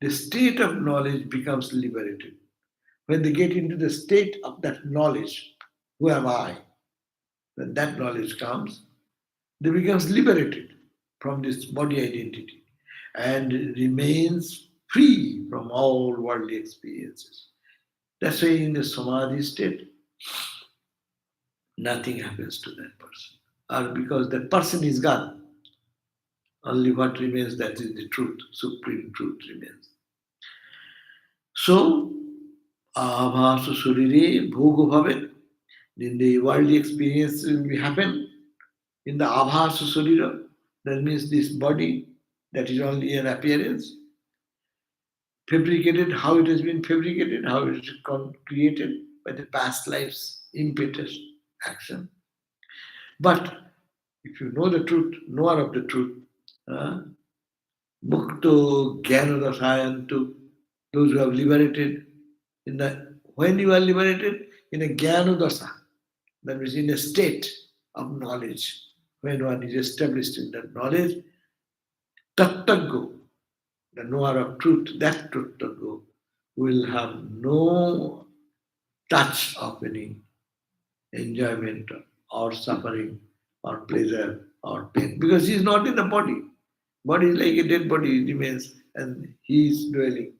the state of knowledge becomes liberated. When they get into the state of that knowledge, who am I? When that knowledge comes, they becomes liberated from this body identity and remains free from all worldly experiences. That's why in the samadhi state, nothing happens to that person. Or because that person is gone, only what remains, that is the truth, supreme truth remains. So, abhasu surire bhogo bhavet, then the worldly experience will happen in the abhasu surira, that means this body, that is only an appearance, fabricated, how it has been fabricated, how it is created by the past life's impetus, action. But if you know the truth, knower of the truth, uh, mukto jnana rasayantu, those who have liberated, when you are liberated in a jnana dasa, that means in a state of knowledge, when one is established in that knowledge, tattaggo, the knower of truth, that tattaggo will have no touch of any enjoyment or suffering or pleasure or pain because he is not in the body. Body is like a dead body, remains, and he is dwelling,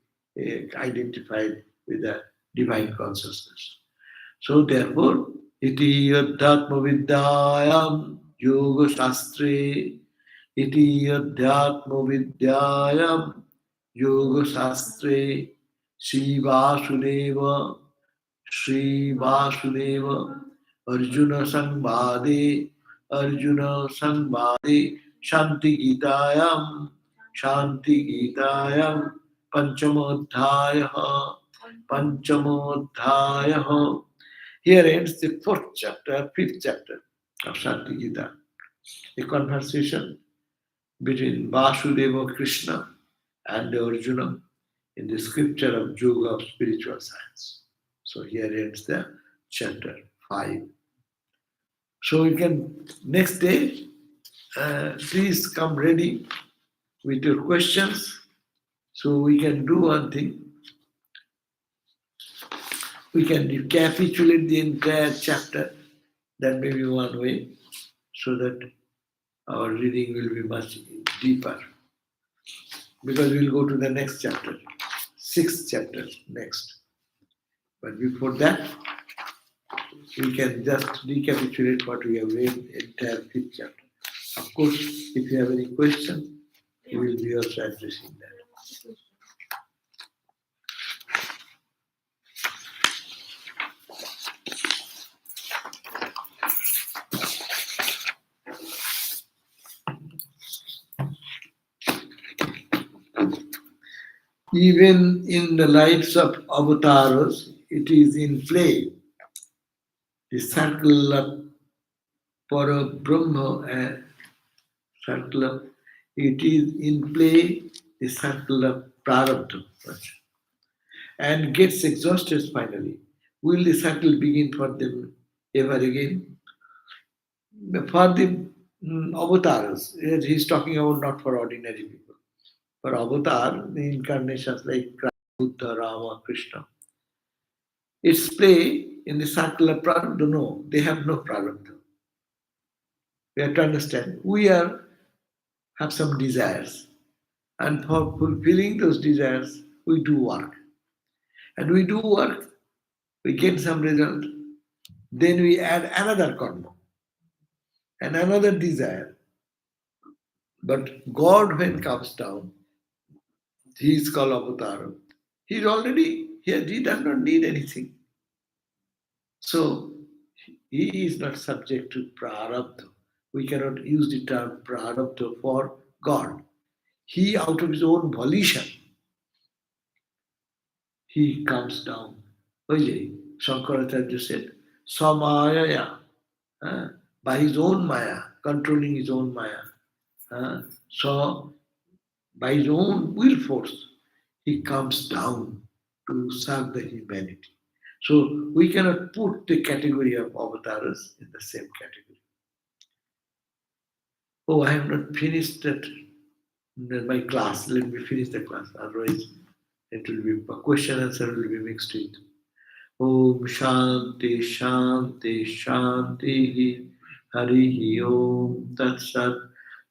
identified with the divine consciousness. So therefore, iti adhyatma vidyayam yoga shastre, iti adhyatma vidyayam yoga shastre Sri Vasudeva, Sri Vasudeva, Arjuna Sanvade, Arjuna Sanvade, Shanti Gitayam, Shanti Gitayam, Panchamodhyaya, Panchamodhyaya. Here ends the fourth chapter, fifth chapter of Shanti Gita, a conversation between Vasudeva Krishna and Arjuna in the scripture of Yoga of spiritual science. So here ends the chapter 5. So you can, next day, please come ready with your questions. So we can do one thing. We can recapitulate the entire chapter. That may be one way, so that our reading will be much deeper. Because we'll go to the next chapter, sixth chapter next. But before that, we can just recapitulate what we have read entire fifth chapter. Of course, if you have any question, we will be also addressing that. Even in the lives of avatars, it is in play. The circle of Parabrahma and circle of, it is in play the circle of Prarabdha and gets exhausted finally. Will the circle begin for them ever again? For the avatars, he's talking about not for ordinary people. For avatar, the incarnations like Christ, Buddha, Rama, Krishna, its play in the circle of Prarabdha. No, they have no Prarabdha. We have to understand. We have some desires. And for fulfilling those desires, we do work. And we do work, we get some result. Then we add another karma and another desire. But God, when comes down, he is called Avatar. He is already here, he does not need anything. So he is not subject to prarabdha. We cannot use the term prarabdha for God. He, out of his own volition, he comes down. Oye, Shankaracharya said, Samayaya, by his own maya, controlling his own maya. So, by his own will force, he comes down to serve the humanity. So, we cannot put the category of avatars in the same category. Oh, I have not finished my class. Let me finish the class. Otherwise, it will be question answer will be mixed with. Om Shanti Shanti Shanti Hari Om Tat Sat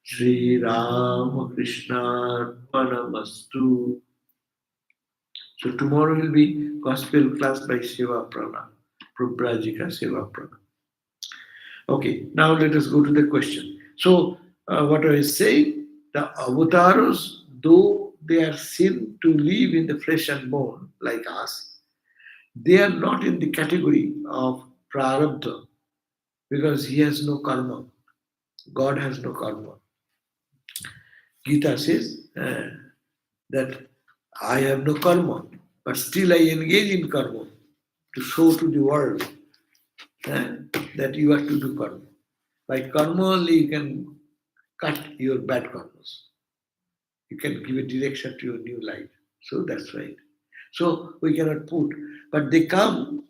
Sri Ram Krishna Panamastu. So tomorrow will be gospel class by Seva Prana, Prabhrajika Seva Prana. Okay, now let us go to the question. So what I was saying, the avatars, though they are seen to live in the flesh and bone like us, they are not in the category of prarabdha because he has no karma. God has no karma. Gita says that I have no karma, but still I engage in karma to show to the world that you have to do karma. By karma only you can cut your bad karmas. You can give a direction to your new life. So that's right. So we cannot put, but they come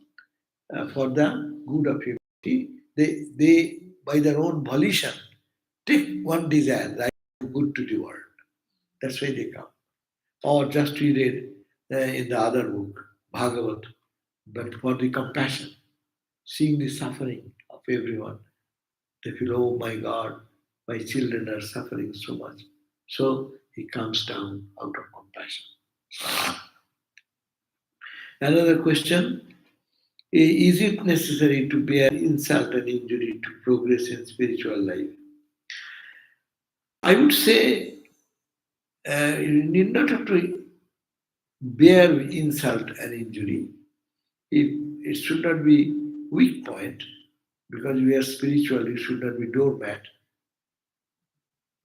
for the good of humanity. They by their own volition take one desire, that good to the world. That's why they come. Or just we read in the other book, Bhagavat, but for the compassion, seeing the suffering of everyone, they feel, oh my God, my children are suffering so much. So he comes down out of compassion. Another question, is it necessary to bear insult and injury to progress in spiritual life? I would say you need not have to bear insult and injury. If it should not be weak point, because we are spiritual, it should not be doormat,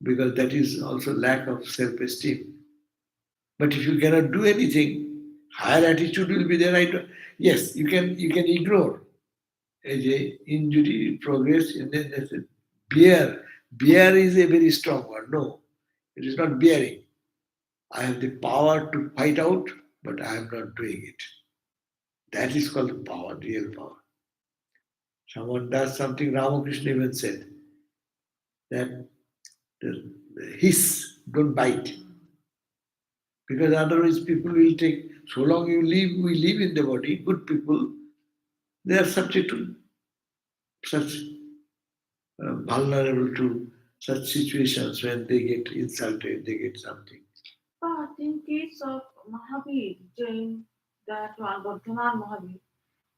because that is also lack of self-esteem. But if you cannot do anything, higher attitude will be there. Yes, you can ignore as a injury progress, and then there's a bear. Bear is a very strong word. No, it is not bearing. I have the power to fight out, but I am not doing it. That is called power, real power. Someone does something, Ramakrishna even said that the hiss, don't bite. Because otherwise people will take, so long we live in the body, good people, they are subject to such, vulnerable to such situations when they get insulted, they get something. But in case of Mahavir, Jain, that one, Bardhaman Mahavir,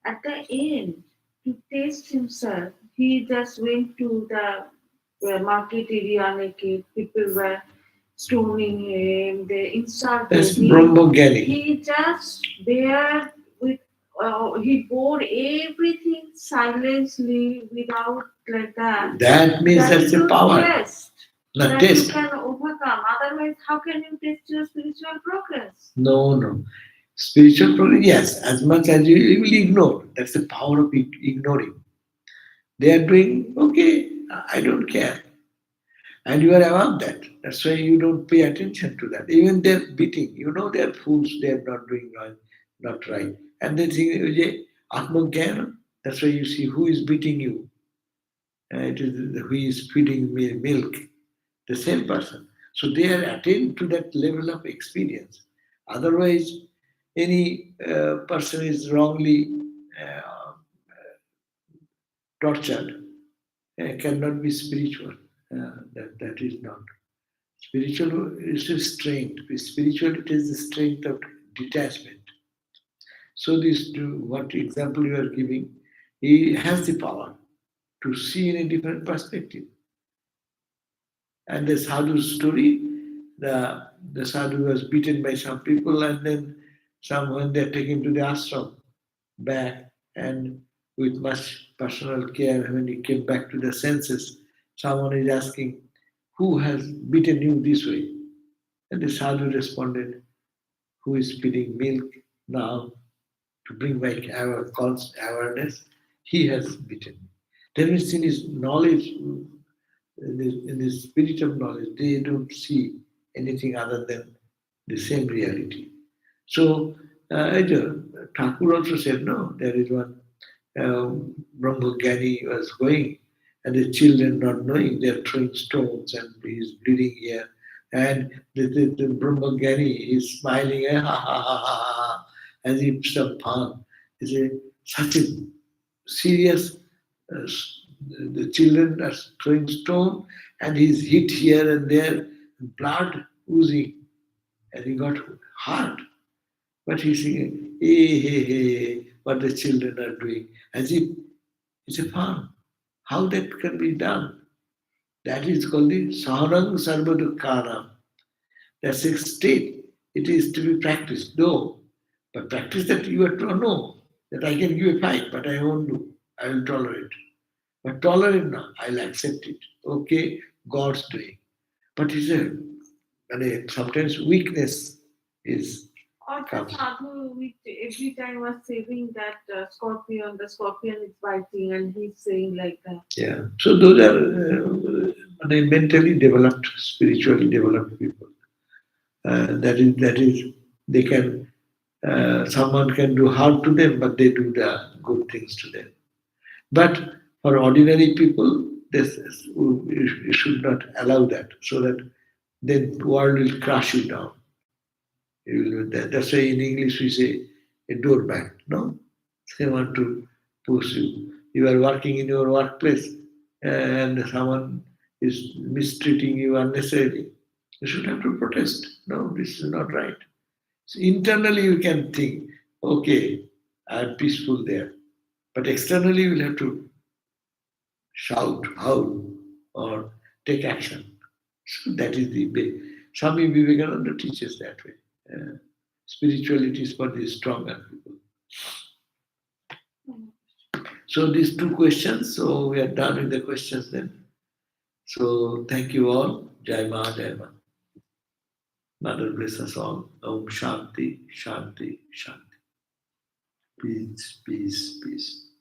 at the end, to test himself, he just went to the market area naked. People were stoning him, they That's insulted him. Brahmogani. He just bared with, he bore everything silently without like that. That means That that's is a your power, test not that you test. can overcome. Otherwise, how can you test your spiritual progress? No, no. Spiritual progress, yes, as much as you will ignore. That's the power of ignoring. They are doing, okay, I don't care. And you are above that. That's why you don't pay attention to that. Even they're beating, you know they're fools, they're not doing right, not right. And they think, Atmagyan, that's why you see who is beating you. It is who is feeding me milk, the same person. So they are attained to that level of experience. Otherwise, any person is wrongly uh, tortured, cannot be spiritual. That is not. Spiritual is a strength. Spiritual, it is the strength of detachment. So this, what example you are giving, he has the power to see in a different perspective. And the sadhu's story, the sadhu was beaten by some people, and then someone they take him to the ashram back, and with much personal care, when he came back to the senses, someone is asking, "Who has beaten you this way?" And the sadhu responded, "Who is spilling milk now to bring my awareness? He has beaten me." That means in his knowledge, in the spirit of knowledge, they don't see anything other than the same reality. So, Thakur also said, no, there is one Brahmagani was going, and the children not knowing, they are throwing stones, and he is bleeding here. And the Brahmagani is smiling, ha ha ha ha ha, as if some fun. It's such a serious. The children are throwing stone, and he's hit here and there, blood oozing, and he got hurt. But he's singing, hey, hey, hey, what the children are doing, as if it's a fun. How that can be done? That is called the Sahanang Sarvadukkanam. That's a state. It is to be practiced. No. But practice that you have to know that I can give a fight, but I won't do. I will tolerate. But tolerate now, I'll accept it. Okay, God's doing. But it's sometimes weakness is Or the comes. sadhu which every time was saying that scorpion, the scorpion is biting, and he's saying like that. Yeah. So those are mentally developed, spiritually developed people. That is they can someone can do harm to them, but they do the good things to them. But for ordinary people, you should not allow that, so that then the world will crush you down. That's why in English we say a doormat. No, they want to push you. You are working in your workplace, and someone is mistreating you unnecessarily. You should have to protest. No, this is not right. So internally you can think, okay, I'm peaceful there. But externally you will have to shout, howl, or take action. So that is the way. Swami Vivekananda teaches that way. Spirituality is for the stronger people. So these two questions, so we are done with the questions then. So thank you all. Jai Ma, Jai Ma. Mother bless us all. Om Shanti, Shanti, Shanti. Peace, peace, peace.